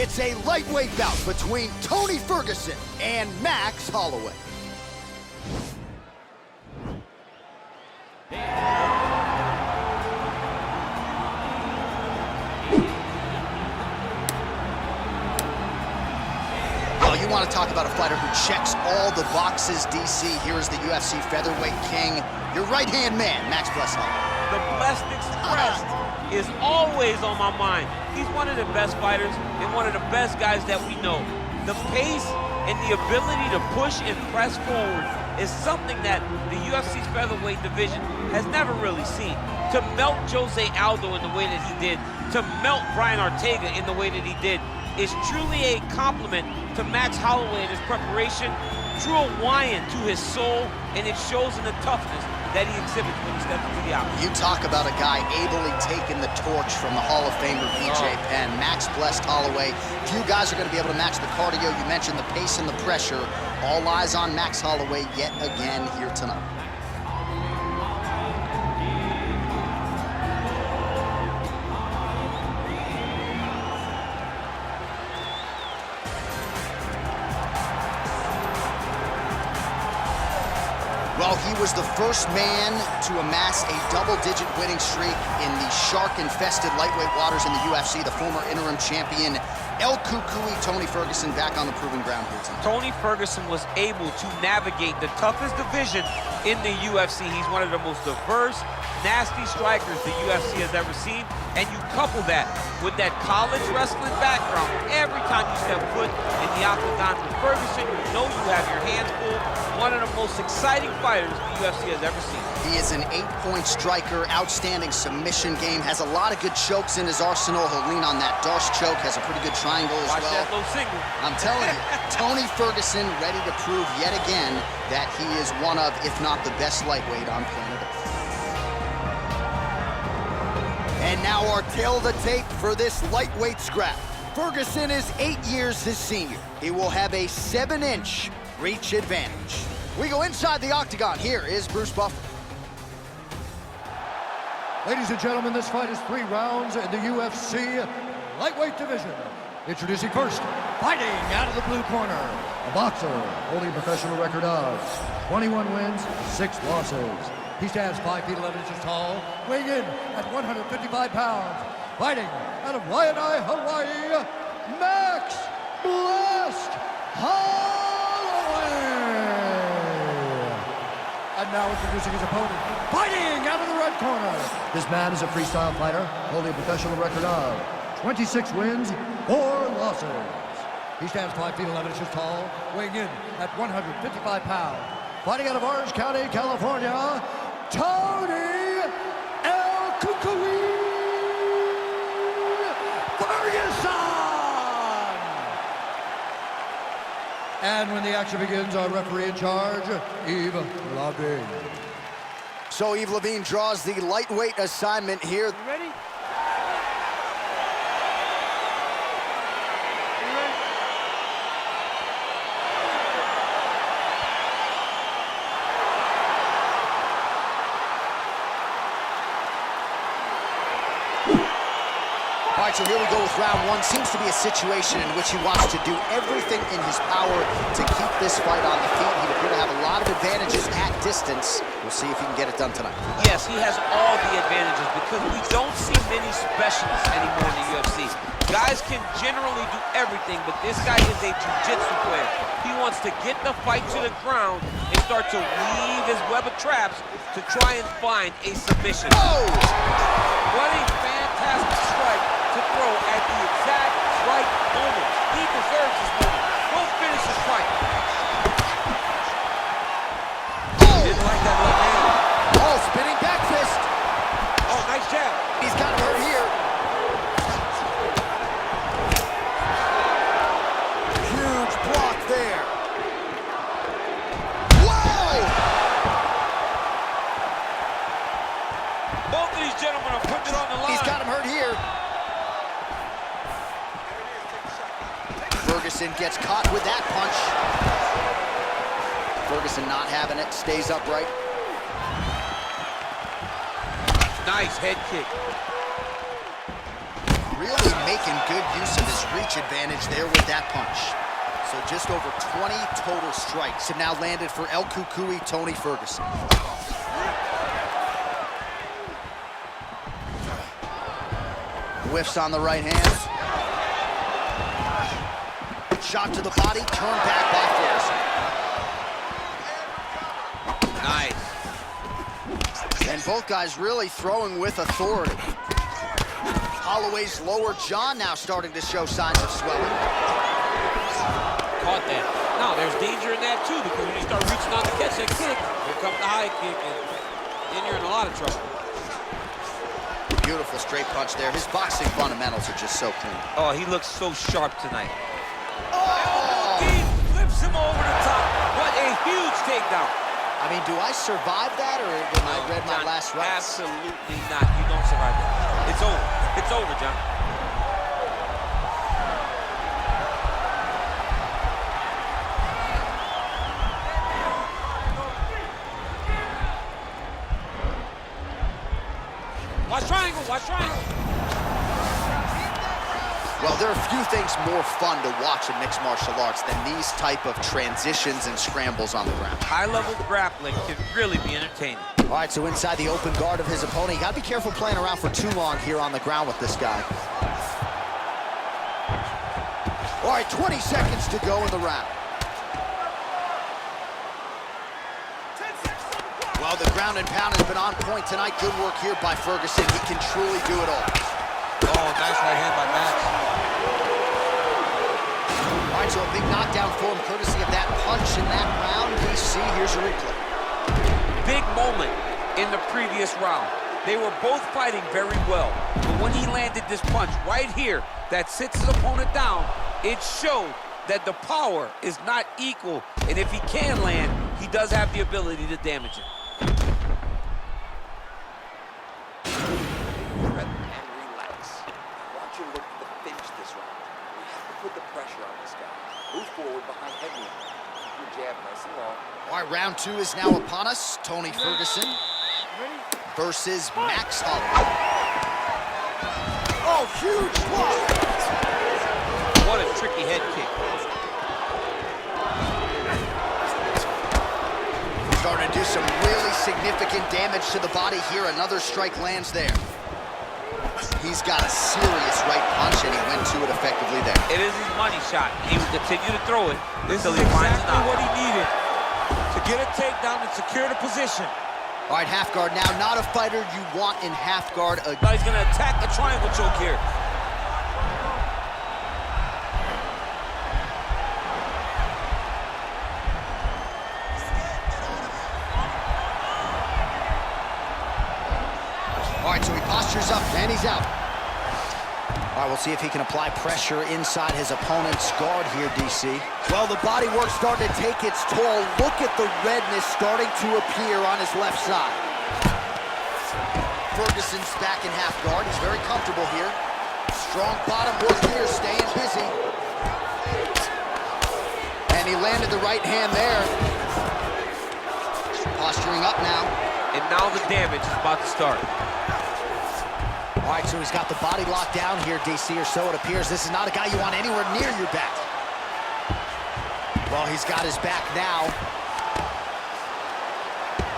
It's a lightweight bout between Tony Ferguson and Max Holloway. Well, you want to talk about a fighter who checks all the boxes, DC. Here is the UFC featherweight king, your right-hand man, Max Holloway. The Blessed Express is always on my mind. He's one of the best fighters and one of the best guys that we know. The pace and the ability to push and press forward is something that the UFC's featherweight division has never really seen. To melt Jose Aldo in the way that he did, to melt Brian Ortega in the way that he did, is truly a compliment to Max Holloway and his preparation. Drew a Hawaiian to his soul, and it shows in the toughness that he exhibits when he steps into the octagon. You talk about a guy ably taking the torch from the Hall of Famer BJ Penn. Max blessed Holloway. Few guys are going to be able to match the cardio. You mentioned the pace and the pressure. All eyes on Max Holloway yet again here tonight. Well, he was the first man to amass a double-digit winning streak in the shark-infested lightweight waters in the UFC. The former interim champion, El Cucuy, Tony Ferguson, back on the proving ground here tonight. Tony Ferguson was able to navigate the toughest division in the UFC. He's one of the most diverse, nasty strikers the UFC has ever seen. And you couple that with that college wrestling background. Every time you step foot in the octagon with Ferguson, you know you have your hands full. One of the most exciting fighters the UFC has ever seen. He is an 8-point striker, outstanding submission game, has a lot of good chokes in his arsenal. He'll lean on that Darce choke, has a pretty good triangle as well. Watch that low single. I'm telling you, Tony Ferguson ready to prove yet again that he is one of, if not the best lightweight on planet Earth. And now our tail of the tape for this lightweight scrap. Ferguson is 8 years his senior. He will have a 7-inch reach advantage. We go inside the octagon. Here is Bruce Buffer. Ladies and gentlemen, this fight is 3 rounds in the UFC lightweight division. Introducing first, fighting out of the blue corner, a boxer holding a professional record of 21 wins, 6 losses. He stands 5 feet 11 inches tall, weighing in at 155 pounds. Fighting out of Waianae, Hawaii, Max Blessed Holloway. And now introducing his opponent, fighting out of the red corner. This man is a freestyle fighter, holding a professional record of 26 wins, 4 losses. He stands 5 feet 11 inches tall, weighing in at 155 pounds. Fighting out of Orange County, California, Tony El Cucuy Ferguson! And when the action begins, our referee in charge, Yves Lavigne. So Yves Lavigne draws the lightweight assignment here. You ready? All right, so here we go with round 1. Seems to be a situation in which he wants to do everything in his power to keep this fight on the feet. He'd appear to have a lot of advantages at distance. We'll see if he can get it done tonight. Yes, he has all the advantages because we don't see many specialists anymore in the UFC. Guys can generally do everything, but this guy is a jiu-jitsu player. He wants to get the fight to the ground and start to weave his web of traps to try and find a submission. Oh! What a fantastic strike to throw at the exact right moment. He deserves this moment. Go finish this fight. Oh! Didn't like that left hand. Oh, spinning back fist. Oh, nice jab. He's got him hurt here. Huge block there. Whoa! Both of these gentlemen are putting it on the line. He's got him hurt here. Ferguson gets caught with that punch. Ferguson not having it, stays upright. Nice head kick. really making good use of his reach advantage there with that punch. So just over 20 total strikes have now landed for El Cucuy, Tony Ferguson. Whiffs on the right hand. Shot to the body, turned back by Ferguson. Nice. And both guys really throwing with authority. Holloway's lower jaw now starting to show signs of swelling. Caught that. Now, there's danger in that, too, because when you start reaching out to catch that kick, here comes the high kick, and then you're in a lot of trouble. Beautiful straight punch there. His boxing fundamentals are just so clean. Oh, he looks so sharp tonight. Oh! He flips him over the top. What a huge takedown. I mean, do I survive that, or when I read my John, last round? absolutely not. You don't survive that. It's over. It's over, John. Watch triangle, watch triangle. Well, there are a few things more fun to watch in mixed martial arts than these type of transitions and scrambles on the ground. High-level grappling can really be entertaining. All right, so inside the open guard of his opponent, you got to be careful playing around for too long here on the ground with this guy. All right, 20 seconds to go in the round. Well, the ground and pound has been on point tonight. Good work here by Ferguson. He can truly do it all. Oh, nice right hand by Max. All right, so a big knockdown for him, courtesy of that punch in that round. DC, here's a replay. Big moment in the previous round. They were both fighting very well, but when he landed this punch right here that sits his opponent down, it showed that the power is not equal, and if he can land, he does have the ability to damage it. Put the pressure on this guy. Move forward behind headwind. Your jab nice and long. All right, round two is now upon us. Tony Ferguson versus Max Holloway. Oh, huge block! What a tricky head kick. Starting to do some really significant damage to the body here. Another strike lands there. He's got a serious right punch, and he went to it effectively there. It is his money shot. He will continue to throw it until he finds it Exactly what he needed to get a takedown and secure the position. All right, half guard now. Not a fighter you want in half guard again. Now he's going to attack the triangle choke here. All right, so he postures up, and he's out. All right, we'll see if he can apply pressure inside his opponent's guard here, DC. Well, the body work's starting to take its toll. Look at the redness starting to appear on his left side. Ferguson's back in half guard. He's very comfortable here. Strong bottom work here, staying busy. And he landed the right hand there. Posturing up now. And now the damage is about to start. All right, so he's got the body locked down here, DC, or so it appears. This is not a guy you want anywhere near your back. Well, he's got his back now.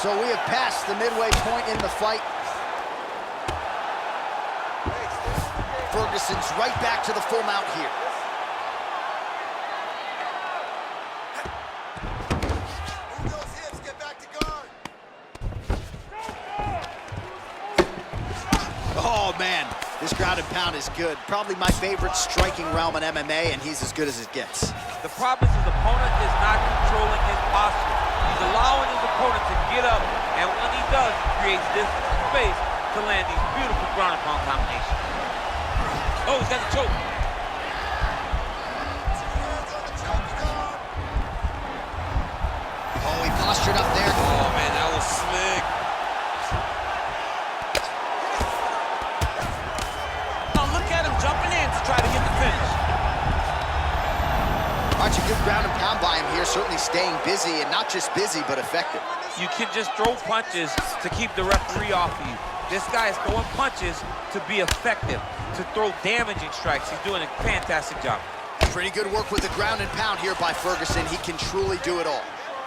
So we have passed the midway point in the fight. Ferguson's right back to the full mount here. Oh, man, this ground and pound is good. Probably my favorite striking realm in MMA, and he's as good as it gets. The problem is his opponent is not controlling his posture. He's allowing his opponent to get up, and when he does, he creates this space to land these beautiful ground and pound combinations. Oh, he's got the choke. Oh, he postured up there. Oh, man, that was slick. Now look at him jumping in to try to get the finish. All right, a good ground and pound by him here, certainly staying busy, and not just busy, but effective. You can just throw punches to keep the referee off of you. This guy is throwing punches to be effective, to throw damaging strikes. He's doing a fantastic job. Pretty good work with the ground and pound here by Ferguson. He can truly do it all.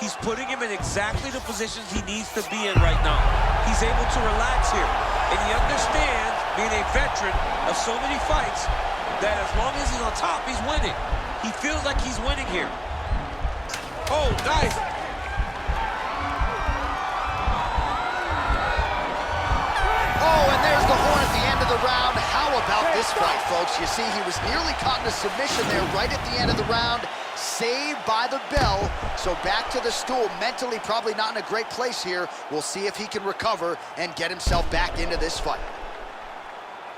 He's putting him in exactly the positions he needs to be in right now. He's able to relax here. And he understands, being a veteran of so many fights, that as long as he's on top, he's winning. He feels like he's winning here. Oh, nice. Oh, and there's the horn at the end of the round. How about this fight, folks? You see, he was nearly caught in a submission there right at the end of the round. Saved by the bell. So back to the stool. Mentally probably not in a great place here. We'll see if he can recover and get himself back into this fight.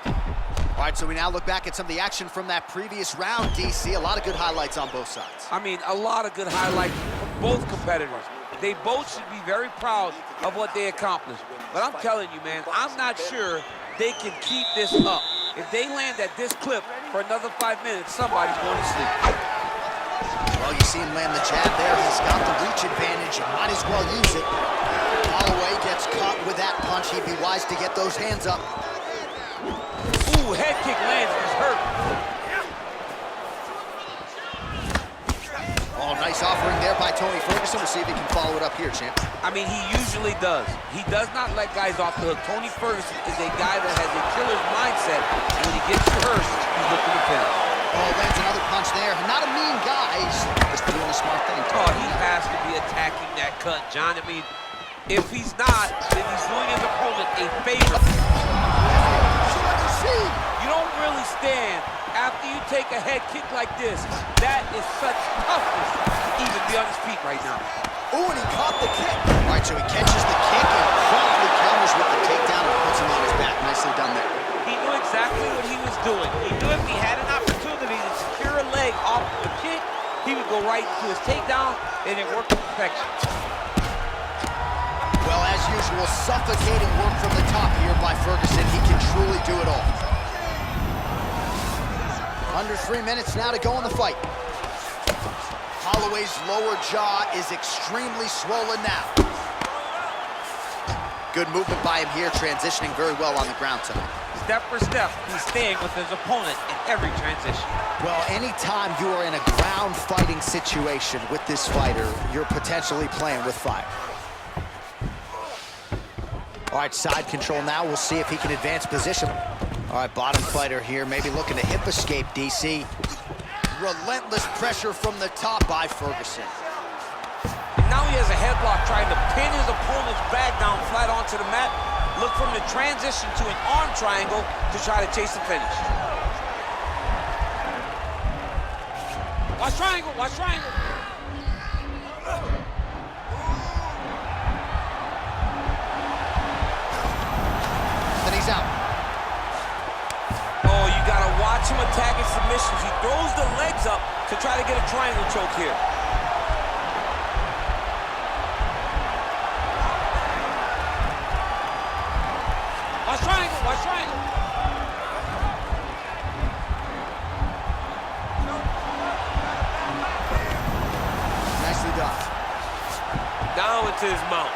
All right, so we now look back at some of the action from that previous round, DC. A lot of good highlights on both sides. I mean, a lot of good highlights from both competitors. They both should be very proud of what they accomplished. But I'm telling you, man, I'm not sure they can keep this up. If they land at this clip for another 5 minutes, somebody's going to sleep. Well, you see him land the jab there. He's got the reach advantage. Might as well use it. Holloway gets caught with that punch. He'd be wise to get those hands up. Ooh, head kick lands, he's hurt. Oh, nice offering there by Tony Ferguson. We'll see if he can follow it up here, champ. I mean, he usually does. He does not let guys off the hook. Tony Ferguson is a guy that has a killer's mindset. And when he gets hurt, he's looking to finish. Oh, lands another punch there. Not a mean guy. He's just doing a smart thing. Oh, he has to be attacking that cut, John. I mean, if he's not, then he's doing his opponent a favor. You don't really stand after you take a head kick like this. That is such toughness to even be on his feet right now. Oh, and he caught the kick. All right, so he catches the kick and promptly counters with the takedown and puts him on his back. Nicely done there. He knew exactly what he was doing. He knew if he had an opportunity to secure a leg off the kick, he would go right to his takedown, and it worked to perfection. Well, as usual, suffocating work from the top here by Ferguson. He can truly do it all. Under 3 minutes now to go in the fight. Holloway's lower jaw is extremely swollen now. Good movement by him here, transitioning very well on the ground tonight. Step for step, he's staying with his opponent in every transition. Well, anytime you are in a ground fighting situation with this fighter, you're potentially playing with fire. All right, side control now. We'll see if he can advance position. All right, bottom fighter here, maybe looking to hip escape, DC. Relentless pressure from the top by Ferguson. And now he has a headlock trying to pin his opponent's back down flat onto the mat. Look from the transition to an arm triangle to try to chase the finish. Watch triangle, watch triangle. Then he's out. Oh, you gotta watch him attacking submissions. He throws the legs up to try to get a triangle choke here. Watch triangle, watch triangle. Nicely done. Down into his mount.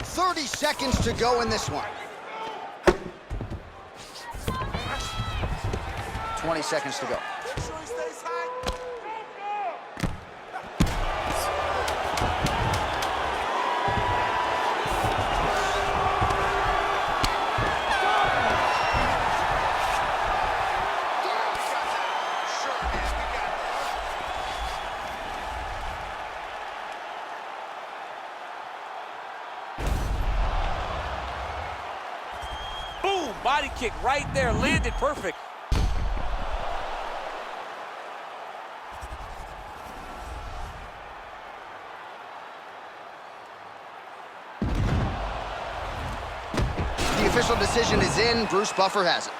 .30 seconds to go in this one. 20 seconds to go. Boom, body kick right there, landed perfect. The official decision is in. Bruce Buffer has it.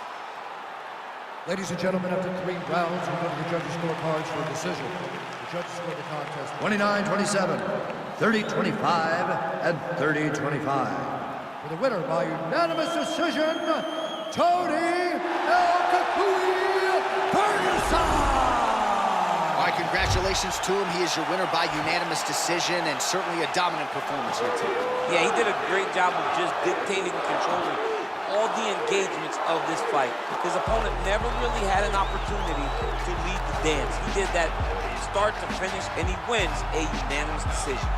Ladies and gentlemen, after 3 rounds, we go to the judges' scorecards for a decision. The judges score the contest 29-27, 30-25, and 30-25. For the winner by unanimous decision, Tony Cucuy Ferguson! All right, Congratulations to him. He is your winner by unanimous decision, and certainly a dominant performance here today. Yeah, he did a great job of just dictating and controlling all the engagements of this fight. His opponent never really had an opportunity to lead the dance. He did that start to finish, and he wins a unanimous decision.